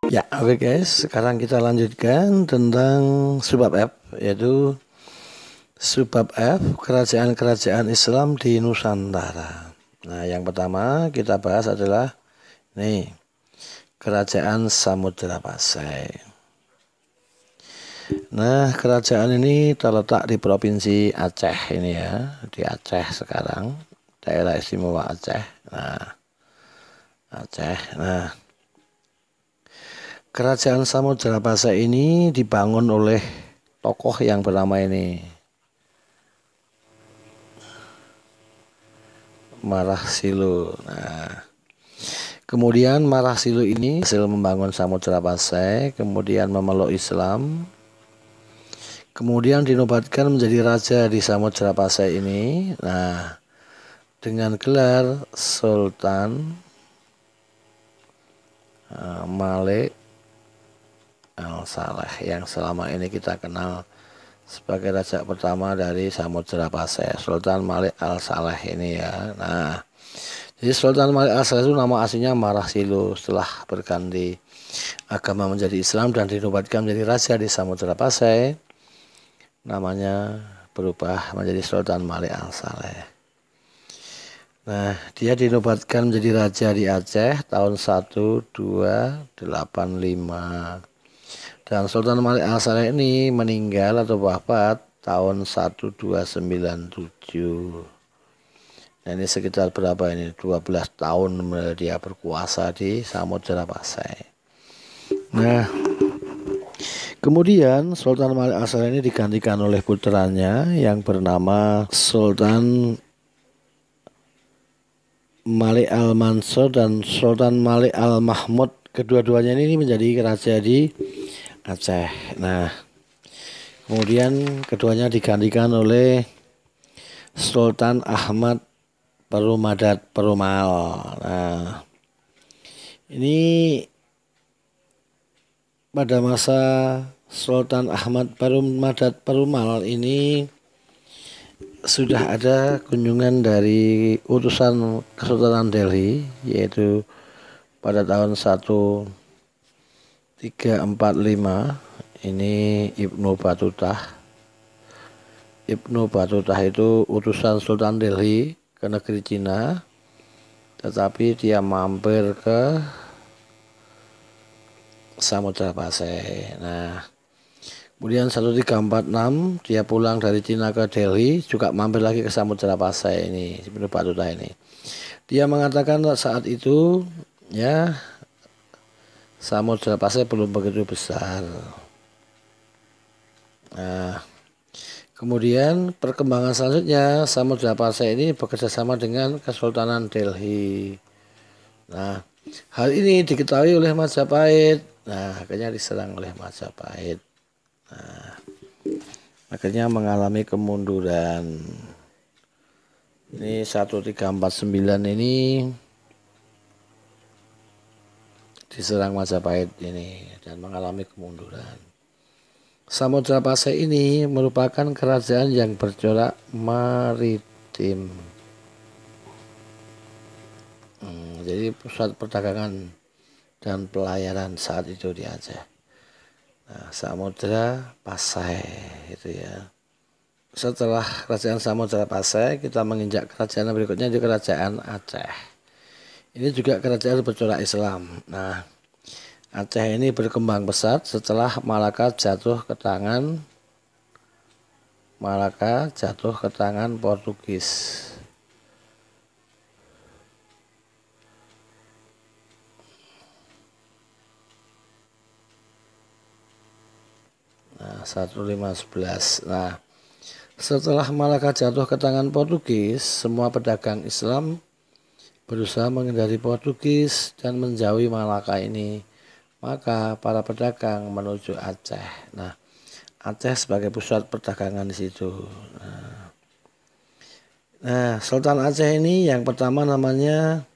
Ya, oke guys, sekarang kita lanjutkan tentang subbab F, yaitu subbab F, kerajaan-kerajaan Islam di Nusantara. Nah, yang pertama kita bahas adalah nih, Kerajaan Samudra Pasai. Nah, kerajaan ini terletak di Provinsi Aceh ini ya, di Aceh sekarang, daerah istimewa Aceh. Nah, Aceh. Nah, Kerajaan Samudra Pasai ini dibangun oleh tokoh yang bernama ini Marah Silo. Nah, kemudian Marah Silo ini hasil membangun Samudra Pasai, kemudian memeluk Islam, kemudian dinobatkan menjadi raja di Samudra Pasai ini. Nah, dengan gelar Sultan Malik Al-Saleh yang selama ini kita kenal sebagai raja pertama dari Samudra Pasai, Sultan Malik Al-Saleh ini ya. Nah, jadi Sultan Malik Al-Saleh itu nama aslinya Marah Silo, setelah berganti agama menjadi Islam dan dinobatkan menjadi raja di Samudra Pasai, namanya berubah menjadi Sultan Malik Al-Saleh. Nah, dia dinobatkan menjadi raja di Aceh tahun 1285. Dan Sultan Malik Al-Saleh ini meninggal atau wafat tahun 1297. Nah, ini sekitar berapa ini? 12 tahun dia berkuasa di Samudra Pasai. Nah, kemudian Sultan Malik Al-Saleh ini digantikan oleh putranya yang bernama Sultan Malik Al-Mansur dan Sultan Malik Al-Mahmud. Kedua-duanya ini menjadi raja di Aceh. Nah, kemudian keduanya digantikan oleh Sultan Ahmad Perumadat Perumal. Nah, ini pada masa Sultan Ahmad Perumadat Perumal ini sudah ada kunjungan dari utusan Kesultanan Delhi, yaitu pada tahun 1345 ini Ibnu Batutah. Ibnu Batutah itu utusan Sultan Delhi ke negeri Cina, tetapi dia mampir ke Samudra Pasai. Nah, kemudian 1346 dia pulang dari Cina ke Delhi, juga mampir lagi ke Samudra Pasai ini, Ibnu Battuta ini. Dia mengatakan saat itu ya Samudra Pasai belum begitu besar. Nah, kemudian perkembangan selanjutnya Samudra Pasai ini bekerjasama dengan Kesultanan Delhi. Nah, hal ini diketahui oleh Majapahit. Nah, akhirnya diserang oleh Majapahit. Nah, akhirnya mengalami kemunduran. Ini 1349 ini diserang Majapahit ini dan mengalami kemunduran. Samudra Pasai ini merupakan kerajaan yang bercorak maritim. Jadi pusat perdagangan dan pelayaran saat itu di Aceh. Nah, Samudra Pasai itu ya. Setelah kerajaan Samudra Pasai, kita menginjak kerajaan berikutnya di kerajaan Aceh. Ini juga kerajaan bercorak Islam. Nah, Aceh ini berkembang pesat setelah Malaka jatuh ke tangan Portugis. Nah, 1511. Nah, setelah Malaka jatuh ke tangan Portugis, semua pedagang Islam berusaha menghindari Portugis dan menjauhi Malaka ini. Maka para pedagang menuju Aceh. Nah, Aceh sebagai pusat perdagangan di situ. Nah, Sultan Aceh ini yang pertama namanya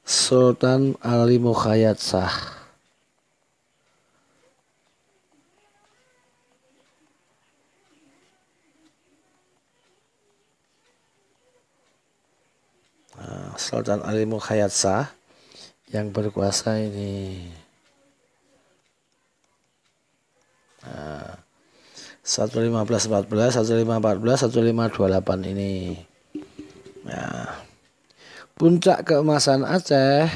Sultan Ali Mukhayat Shah. Sultan Ali Mukhayat Shah yang berkuasa ini. 1514, 1514, 1528 ini. Nah, puncak keemasan Aceh,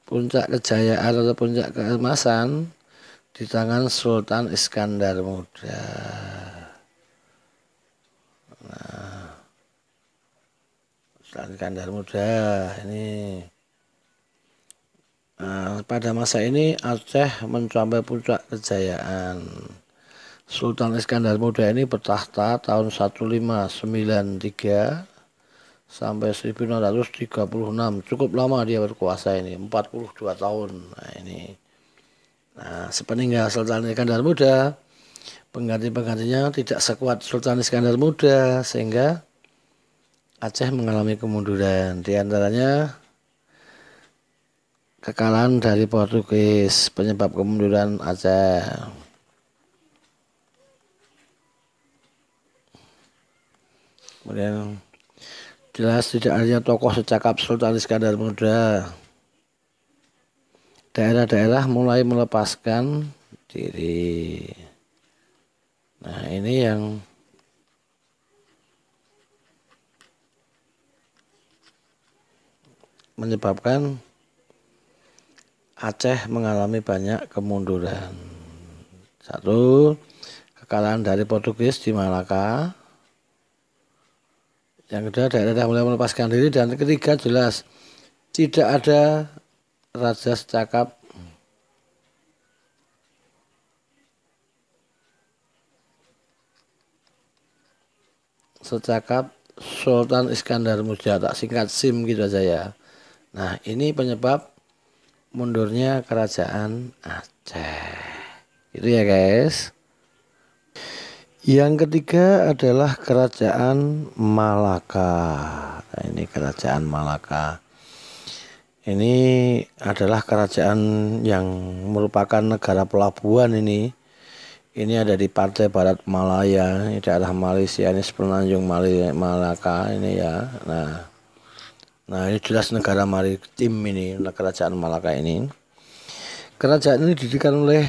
puncak kejayaan atau puncak keemasan di tangan Sultan Iskandar Muda. Nah, Sultan Iskandar Muda ini. Nah, pada masa ini Aceh mencapai puncak kejayaan. Sultan Iskandar Muda ini bertahta tahun 1593 sampai 1636. Cukup lama dia berkuasa ini, 42 tahun. Nah, ini. Nah, sepeninggal Sultan Iskandar Muda, pengganti-penggantinya tidak sekuat Sultan Iskandar Muda, sehingga Aceh mengalami kemunduran. Di antaranya kekalahan dari Portugis, penyebab kemunduran Aceh. Kemudian jelas tidak adanya tokoh secakap Sultan Iskandar Muda. Daerah-daerah mulai melepaskan diri. Nah, ini yang menyebabkan Aceh mengalami banyak kemunduran. Satu, kekalahan dari Portugis di Malaka. Yang kedua, daerah mulai melepaskan diri. Dan ketiga, jelas tidak ada raja secakap Sultan Iskandar Muda, tak singkat SIM gitu aja ya. Nah, ini penyebab mundurnya kerajaan Aceh. Itu ya guys. Yang ketiga adalah kerajaan Malaka. Nah, ini kerajaan Malaka. Ini adalah kerajaan yang merupakan negara pelabuhan ini. Ini ada di pantai barat Malaya, ini daerah Malaysia, ini semenanjung Malaka ini ya. Nah ini jelas negara maritim ini, kerajaan Malaka ini. Kerajaan ini didirikan oleh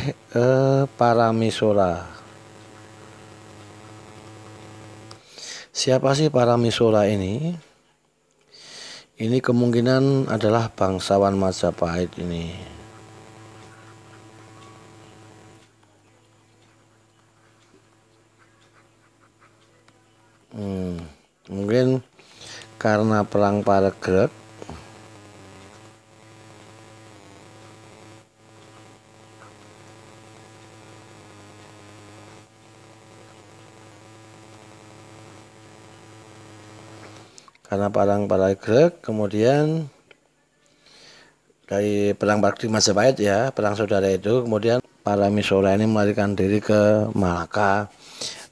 Paramisora. Siapa sih Paramisora ini? Ini kemungkinan adalah bangsawan Majapahit ini. Mungkin karena perang Paregreg. Karena perang Paregreg, kemudian dari perang Paregreg Majapahit ya, perang saudara itu, kemudian Paramisora ini melarikan diri ke Malaka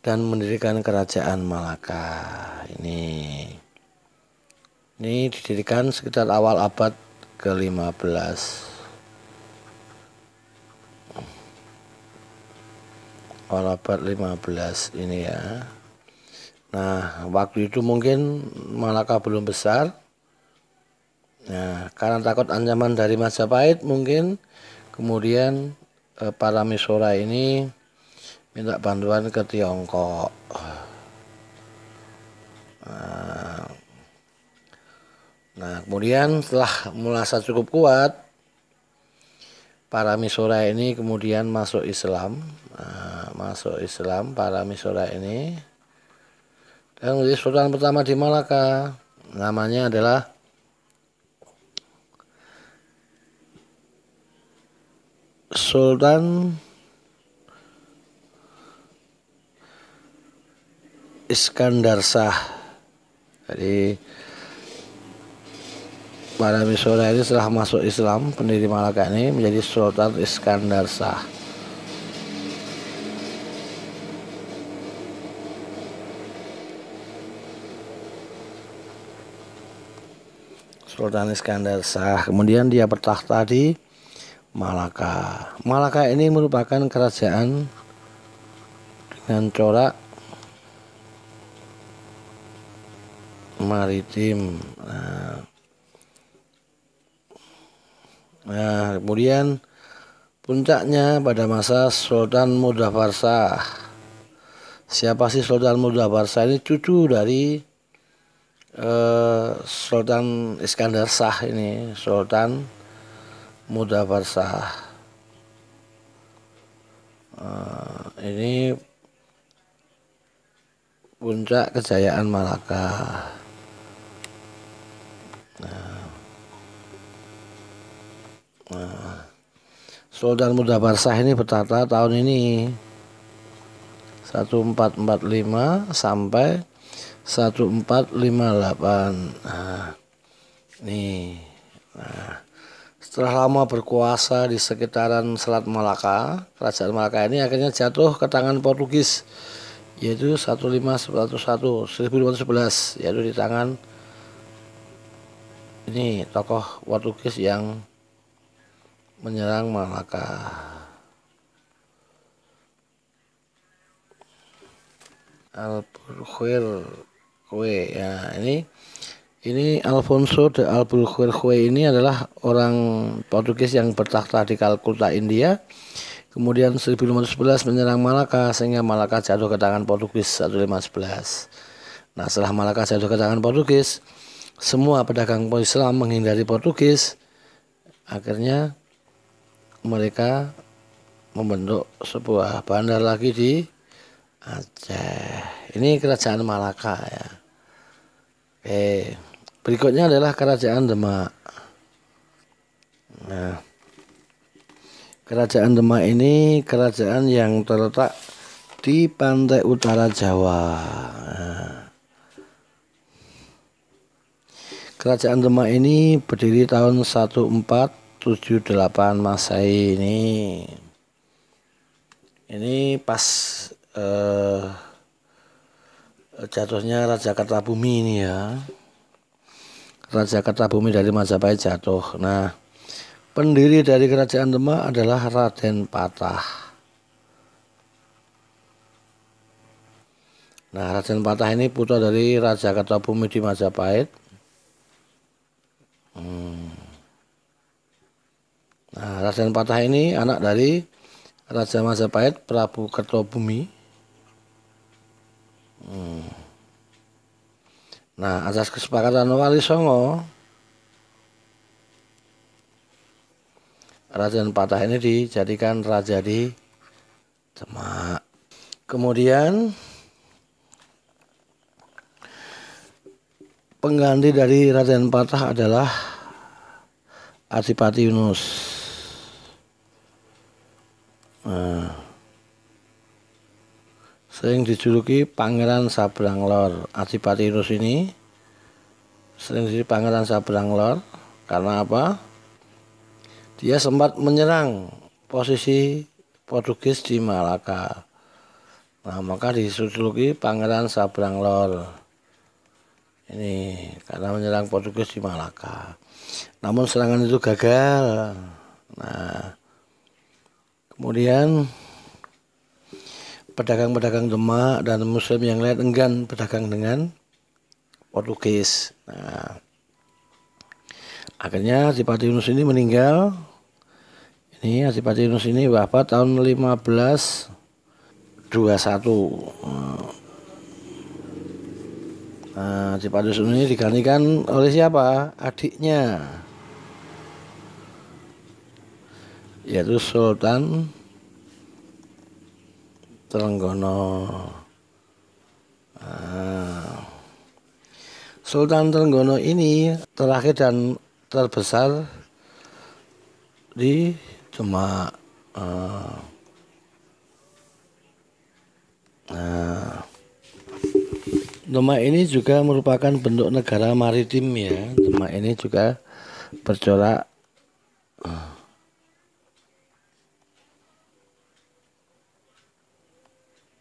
dan mendirikan kerajaan Malaka. Ini didirikan sekitar awal abad ke-15. Awal abad 15 ini ya. Nah, waktu itu mungkin Malaka belum besar. Nah, karena takut ancaman dari Majapahit mungkin kemudian Paramisora ini minta bantuan ke Tiongkok. Nah, kemudian setelah merasa cukup kuat, Paramisora ini kemudian masuk Islam. Masuk Islam Paramisora ini. Dan menjadi sultan pertama di Malaka. Namanya adalah Sultan Iskandar Shah. Jadi Paramisora ini setelah masuk Islam, pendiri Malaka ini menjadi Sultan Iskandar Shah. Sultan Iskandar Shah. Kemudian dia bertakhta di Malaka. Malaka ini merupakan kerajaan dengan corak maritim. Nah, kemudian Puncaknya pada masa Sultan Mudafar Shah. Siapa sih Sultan Mudafar Shah? Ini cucu dari Sultan Iskandar Shah ini, Sultan Mudafar Shah. Ini puncak kejayaan Malaka. Sultan Mudafar Shah ini bertata tahun ini 1445 sampai 1458. Setelah lama berkuasa di sekitaran Selat Malaka, Kerajaan Malaka ini akhirnya jatuh ke tangan Portugis, yaitu 1511, yaitu di tangan ini tokoh Portugis yang menyerang Malaka. Albuquerque ya, ini Alfonso de Albuquerque ini adalah orang Portugis yang bertakhta di Kalkuta, India. Kemudian 1511 menyerang Malaka sehingga Malaka jatuh ke tangan Portugis 1511. Nah, setelah Malaka jatuh ke tangan Portugis, semua pedagang Islam menghindari Portugis. Akhirnya mereka membentuk sebuah bandar lagi di Aceh. Ini kerajaan Malaka ya. Oke. Berikutnya adalah kerajaan Demak. Nah, kerajaan Demak ini kerajaan yang terletak di pantai utara Jawa. Nah, kerajaan Demak ini berdiri tahun 1478 Masehi ini. Ini pas jatuhnya Raja Kertabumi ini ya. Raja Kertabumi dari Majapahit jatuh. Nah, pendiri dari kerajaan Demak adalah Raden Patah. Nah, Raden Patah ini putra dari Raja Kertabumi di Majapahit. Nah, Raden Patah ini anak dari Raja Majapahit Prabu Kertobumi. Nah, atas kesepakatan Wali Songo, Raden Patah ini dijadikan raja di Demak. Kemudian pengganti dari Raden Patah adalah Adipati Yunus. Sering dijuluki Pangeran Sabrang Lor. Adipati Yunus ini sering dijuluki Pangeran Sabrang Lor karena apa? Dia sempat menyerang posisi Portugis di Malaka. Nah, maka dijuluki Pangeran Sabrang Lor. Ini karena menyerang Portugis di Malaka. Namun serangan itu gagal. Nah, kemudian pedagang-pedagang Demak dan Muslim yang lain enggan berdagang dengan Portugis. Nah, akhirnya Adipati Yunus ini meninggal. Ini Adipati Yunus ini wafat tahun 1521. Nah, Adipati Yunus ini digantikan oleh siapa? Adiknya, yaitu Sultan Trenggono. Sultan Trenggono ini terakhir dan terbesar di Demak. Demak ini juga merupakan bentuk negara maritim ya. Demak ini juga bercorak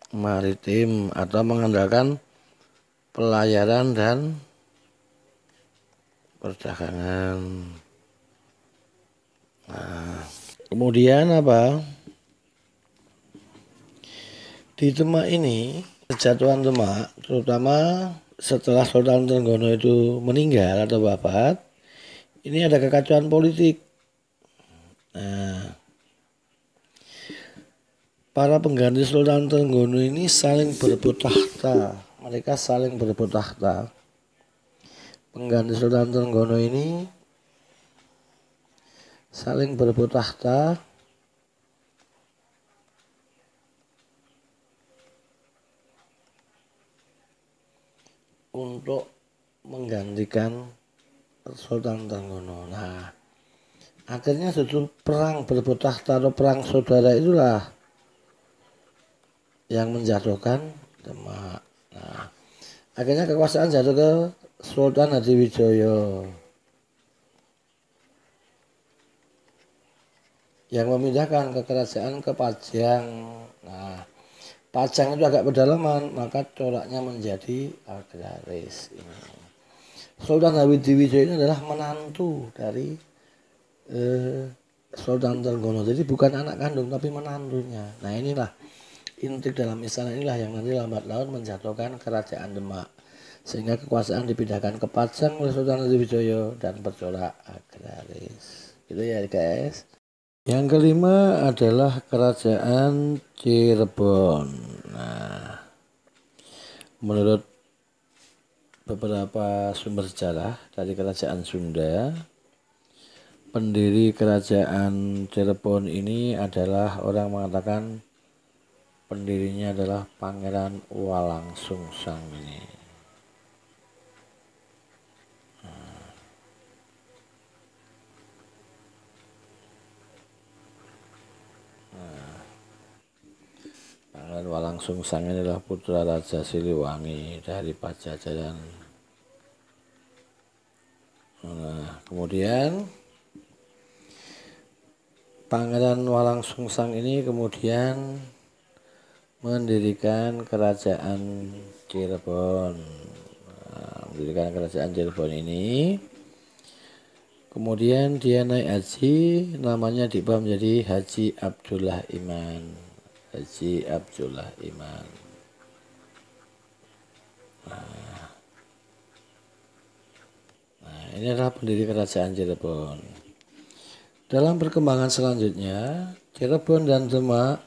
maritim atau mengandalkan pelayaran dan perdagangan. Nah, kemudian apa? Di Demak ini, kejatuhan Demak, terutama setelah Sultan Trenggono itu meninggal atau wafat, ini ada kekacauan politik. Nah, Para pengganti Sultan Trenggono ini saling berebut tahta. Mereka saling berebut tahta. Pengganti Sultan Trenggono ini saling berebut tahta untuk menggantikan Sultan Trenggono. Nah, akhirnya judul perang berebut tahta atau perang saudara itulah yang menjatuhkan Demak. Nah, akhirnya kekuasaan jatuh ke Sultan Hadiwijaya yang memindahkan ke kerajaan ke Pajang. Nah, Pajang itu agak pedalaman, maka coraknya menjadi agraris. Sultan Hadiwijaya ini adalah menantu dari Sultan Trenggono. Jadi bukan anak kandung tapi menantunya. Nah, inilah intrik dalam istilah inilah yang nanti lambat laun menjatuhkan kerajaan Demak. Sehingga kekuasaan dipindahkan ke Pajang oleh Sultan Hadiwijaya dan bercorak agraris. Gitu ya guys. Yang kelima adalah kerajaan Cirebon. Nah, menurut beberapa sumber sejarah dari kerajaan Sunda, pendiri kerajaan Cirebon ini adalah orang mengatakan pendirinya adalah Pangeran Walangsungsang ini. Pangeran Walangsungsang ini adalah putra Raja Siliwangi dari Pajajaran. Nah, kemudian Pangeran Walangsungsang ini kemudian mendirikan kerajaan Cirebon. Nah, mendirikan kerajaan Cirebon ini, kemudian dia naik haji, namanya diubah menjadi Haji Abdullah Iman. Haji Abdullah Iman. Nah, ini adalah pendiri kerajaan Cirebon. Dalam perkembangan selanjutnya, Cirebon dan Demak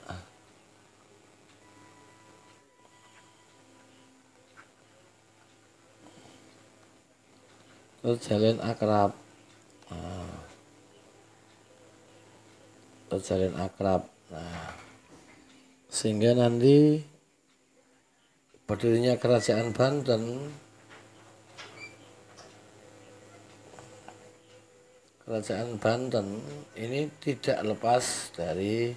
terjalin akrab. Nah, sehingga nanti berdirinya kerajaan Banten, ini tidak lepas dari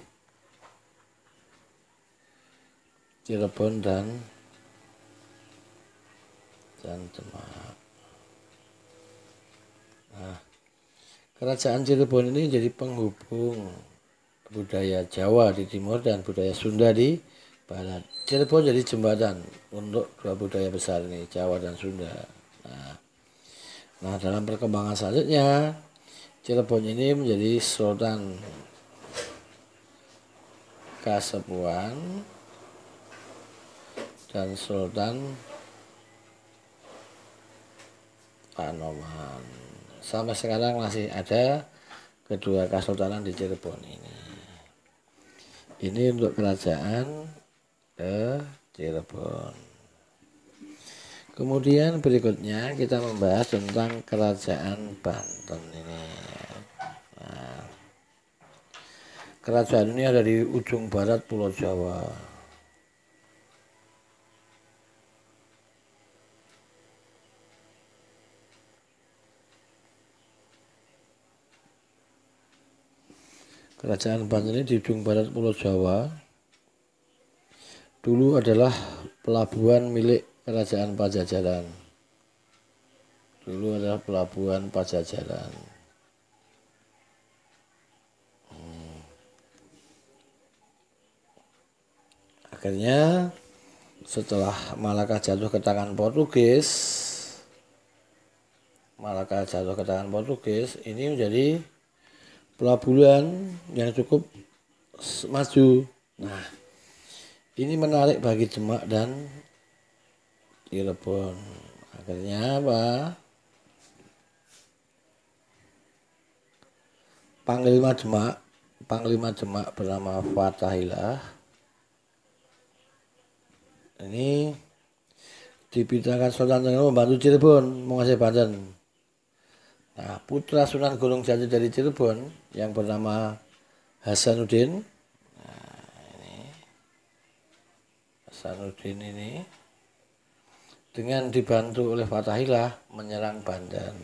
Cirebon dan Demak. Nah, kerajaan Cirebon ini jadi penghubung budaya Jawa di timur dan budaya Sunda di barat. Cirebon jadi jembatan untuk dua budaya besar ini, Jawa dan Sunda. Nah, dalam perkembangan selanjutnya, Cirebon ini menjadi Sultan Kasepuhan dan Sultan Kanoman. Sampai sekarang masih ada kedua kesultanan di Cirebon ini. Ini untuk kerajaan Cirebon. Kemudian berikutnya kita membahas tentang kerajaan Banten ini. Nah, kerajaan ini ada di ujung barat Pulau Jawa. Kerajaan Banten ini di ujung barat Pulau Jawa. Dulu adalah pelabuhan milik kerajaan Pajajaran. Akhirnya setelah Malaka jatuh ke tangan Portugis, ini menjadi pelabuhan yang cukup maju. Nah, ini menarik bagi Demak dan Cirebon. Akhirnya apa? Panglima Demak bernama Fathahillah Ini dipindahkan Sultan Trenggono membantu Cirebon menguasai Banten. Nah, putra Sunan Gunung Jati dari Cirebon yang bernama Hasanuddin. Hasanuddin ini dengan dibantu oleh Fatahillah menyerang Banten.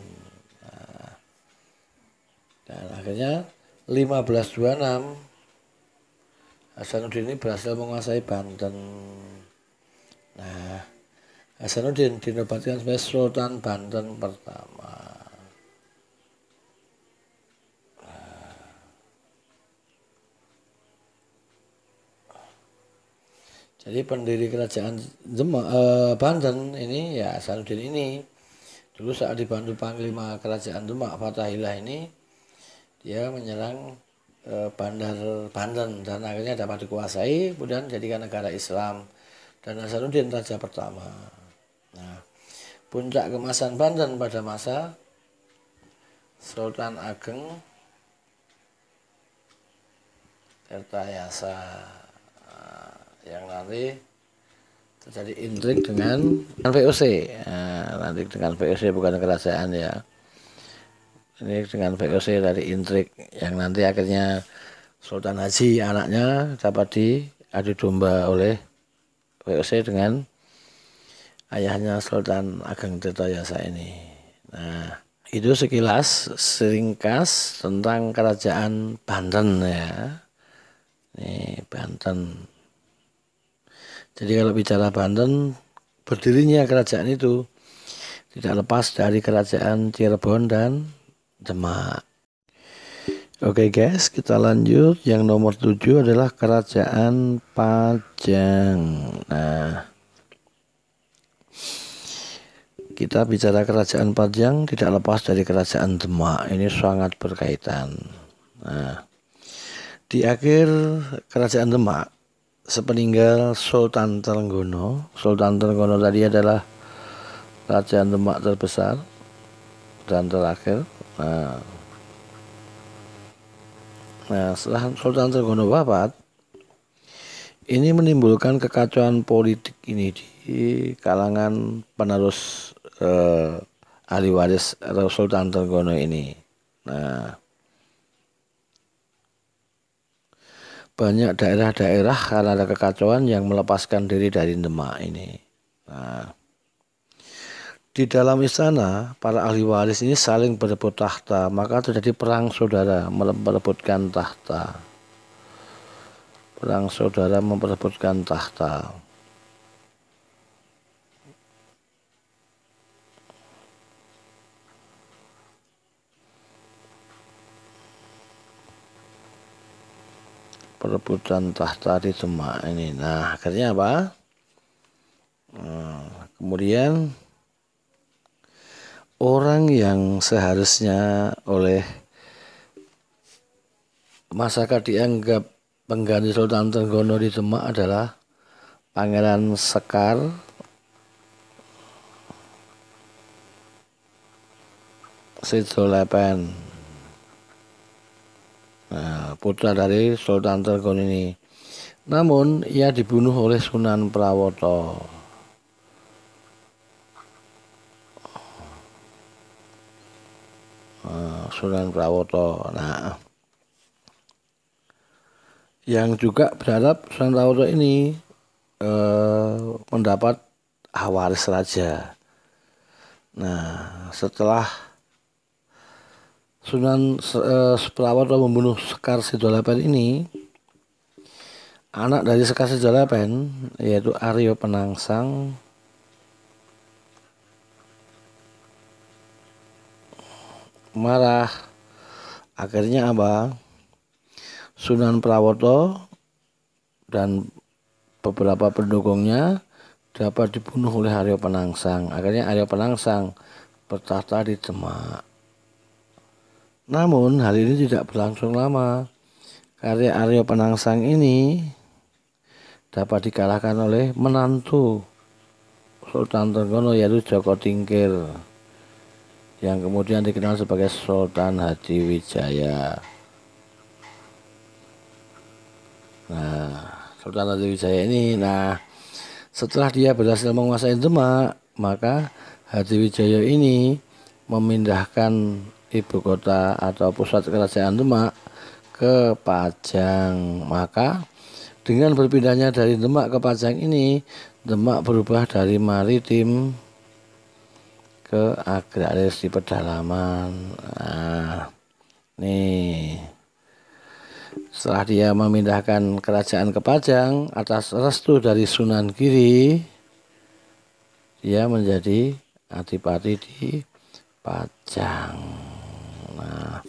Dan akhirnya 1526 Hasanuddin ini berhasil menguasai Banten. Nah, Hasanuddin dinobatkan sebagai Sultan Banten pertama. Jadi pendiri kerajaan Banten ini ya Hasanuddin ini. Dulu saat dibantu Panglima Kerajaan Demak Fatahillah ini, dia menyerang Bandar Banten dan akhirnya dapat dikuasai, kemudian jadikan negara Islam dan Hasanuddin raja pertama. Nah, puncak keemasan Banten pada masa Sultan Ageng Tirtayasa, yang nanti terjadi intrik dengan VOC. Nanti dengan VOC bukan kerajaan ya. Ini dengan VOC dari intrik yang nanti akhirnya Sultan Haji anaknya dapat diadu domba oleh VOC dengan ayahnya Sultan Ageng Tirtayasa ini. Nah, itu sekilas seringkas tentang kerajaan Banten ya. Ini Banten. Jadi kalau bicara Banten, berdirinya kerajaan itu tidak lepas dari kerajaan Cirebon dan Demak. Oke guys, kita lanjut. Yang nomor 7 adalah kerajaan Pajang. Nah, kita bicara kerajaan Pajang tidak lepas dari kerajaan Demak. Ini sangat berkaitan. Nah, di akhir kerajaan Demak, sepeninggal Sultan Trenggono tadi adalah kerajaan Demak terbesar dan terakhir. Nah, setelah Sultan Trenggono wafat, ini menimbulkan kekacauan politik ini di kalangan penerus ahli waris Sultan Trenggono ini. Nah, banyak daerah-daerah karena ada kekacauan yang melepaskan diri dari Demak ini. Nah, di dalam istana para ahli waris ini saling berebut tahta, maka terjadi perang saudara merebutkan tahta. Perang saudara memperebutkan tahta. Perebutan tahta di Demak ini. Nah, akhirnya apa? Kemudian orang yang seharusnya oleh masyarakat dianggap pengganti Sultan Trenggono di Demak adalah Pangeran Sekar Sidrolepen. Nah, putra dari Sultan Trenggono ini. Namun ia dibunuh oleh Sunan Prawoto. Sunan Prawoto. Nah, yang juga berharap Sunan Prawoto ini mendapat waris raja. Nah, setelah Sunan Prawoto membunuh Sekar Sidrolepen ini, anak dari Sekar Sidrolepen yaitu Aryo Penangsang marah. Akhirnya apa? Sunan Prawoto dan beberapa pendukungnya dapat dibunuh oleh Aryo Penangsang. Akhirnya Aryo Penangsang bertahta di Demak. Namun hal ini tidak berlangsung lama, karena Aryo Penangsang ini dapat dikalahkan oleh menantu Sultan Trenggono yaitu Joko Tingkir, yang kemudian dikenal sebagai Sultan Hadiwijaya. Nah, Sultan Hadiwijaya ini, Setelah dia berhasil menguasai Demak, maka Hadiwijaya ini memindahkan ibu kota atau pusat kerajaan Demak ke Pajang. Maka dengan berpindahnya dari Demak ke Pajang ini, Demak berubah dari maritim ke agraris di pedalaman. Nah, nih setelah dia memindahkan kerajaan ke Pajang atas restu dari Sunan Giri, dia menjadi adipati di Pajang. Nah,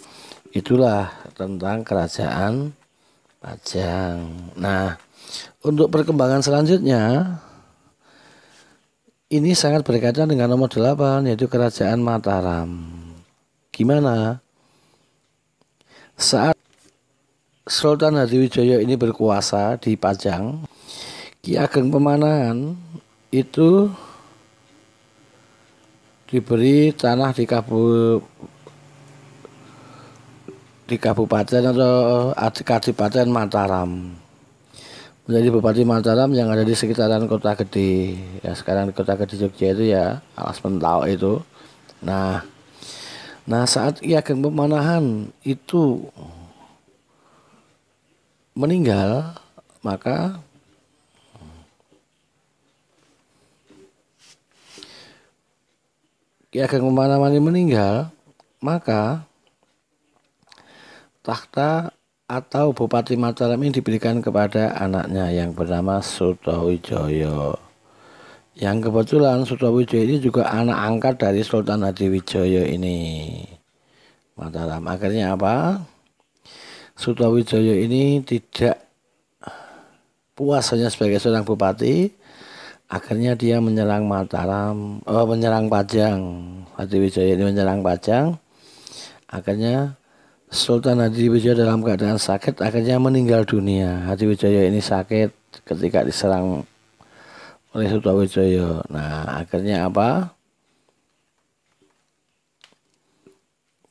itulah tentang kerajaan Pajang. Nah, untuk perkembangan selanjutnya ini sangat berkaitan dengan nomor 8, yaitu kerajaan Mataram. Gimana? Saat Sultan Hadiwijaya ini berkuasa di Pajang, Ki Ageng Pemanahan itu diberi tanah di kabupaten atau Kadipaten Mataram, menjadi Bupati Mataram yang ada di sekitaran Kota Gede. Ya, sekarang di Kota Gede Jogja itu ya, Alas Mentau itu. Nah, saat Ki Ageng Pemanahan itu meninggal, maka Ki Ageng Pemanahan meninggal, maka takhta atau Bupati Mataram ini diberikan kepada anaknya yang bernama Sutawijaya. Yang kebetulan Sutawijaya ini juga anak angkat dari Sultan Hadiwijaya ini. Mataram. Akhirnya apa? Sutawijaya ini tidak puas hanya sebagai seorang bupati. Akhirnya dia menyerang menyerang Pajang. Hadiwijaya ini menyerang Pajang. Akhirnya Sultan Hadiwijaya dalam keadaan sakit akhirnya meninggal dunia. Hadiwijaya ini sakit ketika diserang oleh Sutawijaya. Nah, akhirnya apa?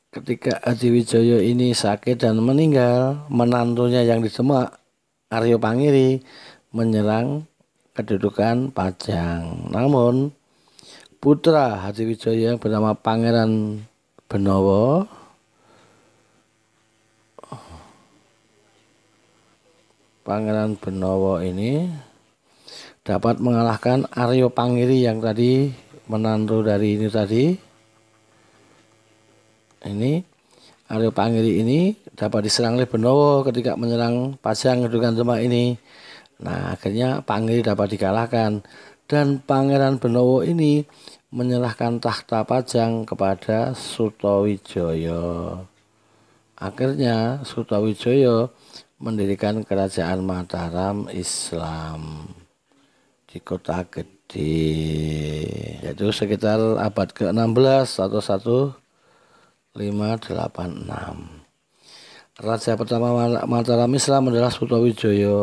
Ketika Hadiwijaya ini sakit dan meninggal, menantunya yang di Demak, Aryo Pangiri, menyerang kedudukan Pajang. Namun putra Hadiwijaya bernama Pangeran Benowo ini dapat mengalahkan Aryo Pangiri yang tadi menantu dari ini tadi. Ini Aryo Pangiri ini dapat diserang oleh Benowo ketika menyerang Pajang kedudukan Demak ini. Nah, akhirnya Pangiri dapat dikalahkan dan Pangeran Benowo ini menyerahkan takhta Pajang kepada Sutawijaya. Akhirnya Sutawijaya mendirikan kerajaan Mataram Islam di Kota Gede, yaitu sekitar abad ke-16 atau 1586. Raja pertama Mataram Islam adalah Sutawijaya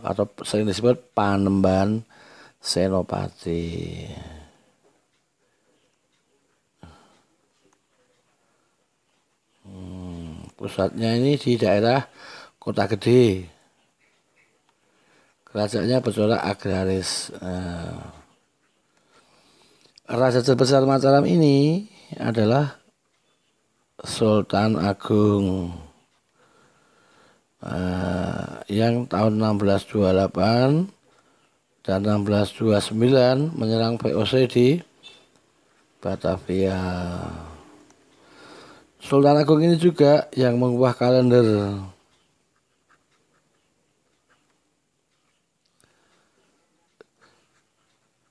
atau sering disebut Panembahan Senopati. Pusatnya ini di daerah Kota Gede. Kerajaannya bercorak agraris. Raja terbesar Mataram ini adalah Sultan Agung yang tahun 1628 dan 1629 menyerang VOC di Batavia. Sultan Agung ini juga yang mengubah kalender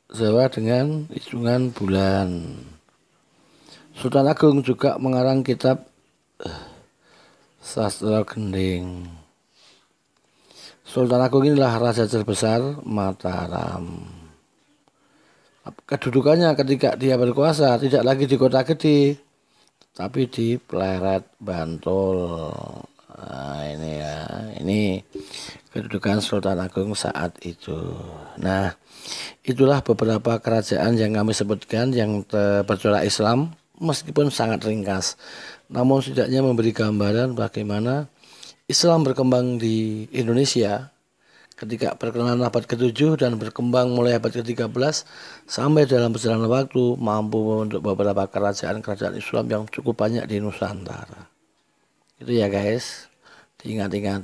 Jawa dengan hitungan bulan. Sultan Agung juga mengarang kitab Sastra Gending. Sultan Agung inilah raja terbesar Mataram. Kedudukannya ketika dia berkuasa tidak lagi di Kota Gede, tapi di Pleret, Bantul. Nah, ini ya, ini kedudukan Sultan Agung saat itu. Nah, itulah beberapa kerajaan yang kami sebutkan yang bercorak Islam, meskipun sangat ringkas, namun setidaknya memberi gambaran bagaimana Islam berkembang di Indonesia ketika perkenalan abad ke-7 dan berkembang mulai abad ke-13 sampai dalam perjalanan waktu mampu membentuk beberapa kerajaan-kerajaan Islam yang cukup banyak di Nusantara. Itu ya guys, diingat-ingat.